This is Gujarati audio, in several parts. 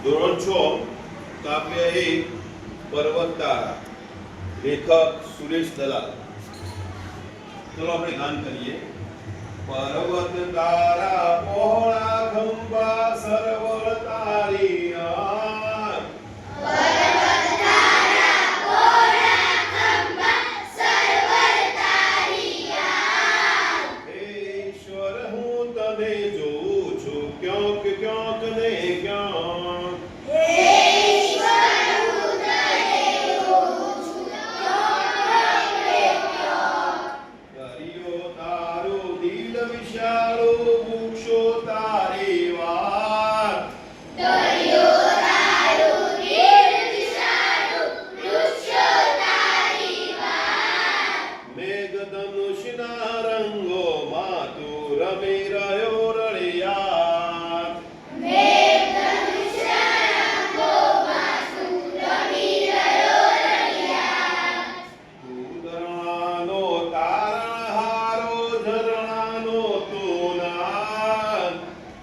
ધોરણ 6 કાવ્ય 1 પર્વત તારા લેખક સુરેશ દલાલ. ચલો આપણે ગાન કરીએ. પર્વત તારા પહોળા ખંભા સરવળ તારી આંખ. પર્વત તારા પહોળા ખંભા સરવળ તારી આંખ. હે ઈશ્વર હું તને જોઉં છું ક્યાંક ક્યાંક ને ક્યાંક. હે ઈશ્વર હું તને જોઉં છું ક્યાંક ને ક્યાંક. દરિયો તારો દિલ વિશાળો વૃક્ષો તારી વાત. દરિયો તારું દિલ વિશાળું વૃક્ષો તારી વાત. મેઘધનુષના રંગોમાં તું રમી રહ્યો રળિયાત. મેઘધનુષના રંગોમાં તું રમી રહ્યો રળિયાત. તું ઝરણાનો તારણહારો ઝરણાનો તું નાદ.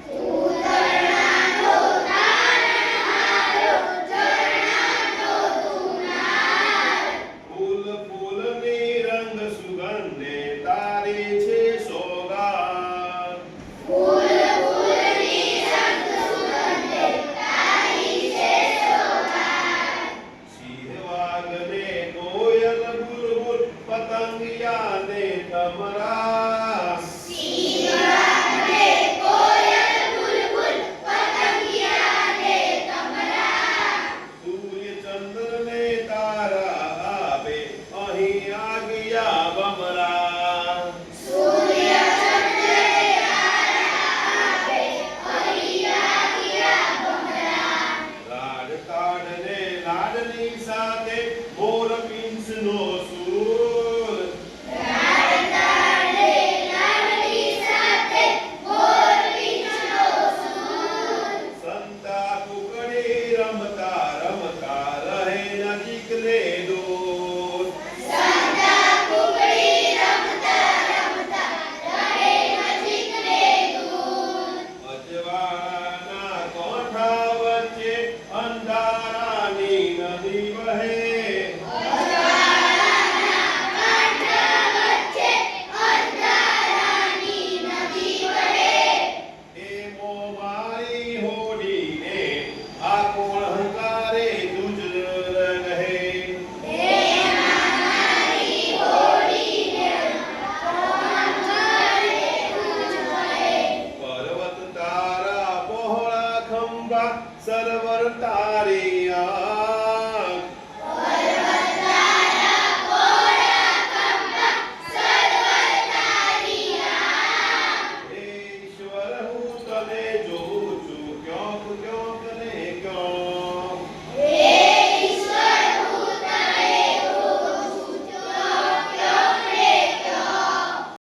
તું ઝરણાનો તારણહારો ઝરણાનો તું નાદ. ફૂલ ફૂલની રંગ સુગંધે તારી છે સોગાદ. ફૂલ ફૂલની રંગ સુગંધે તારી છે સોગાદ. સિંહ વાઘને કોયલ બુલબુલ પતંગિયાને તમરા. સિંહવાગને કોયલ બુલબુલ પતંગિયાને તમરા. સૂર્ય ચંદ્રને તારા આપે અહીં આગિયા બમરા. સૂર્ય ચંદ્રને તારા આપે અહીં આગિયા બમરા. લાડ કાઢને લાડની સાથે મોર પીંછનો સૂર. રાડતાડે લાડની સાથે મોર પીંછનો સૂર. સંતા કુકડી રમતા રમતા રહે નજીક ને દૂર. સંતા કુકડી રમતા રમતા રહે નજીક ને દૂર. અજવાળાના કોઠા વચ્ચે અંધારાની નદી વહે. અજવાળાના કાંઠા વચ્ચે અંધારાની નદી વહે. એ મોમારી હોડીને આ કોણ હંકારે તુજ રહે. એમાં મારી હોડીને કોણ કરે તુજ કહે. પર્વત તારા પહોળા ખંભા સરવર તારી આ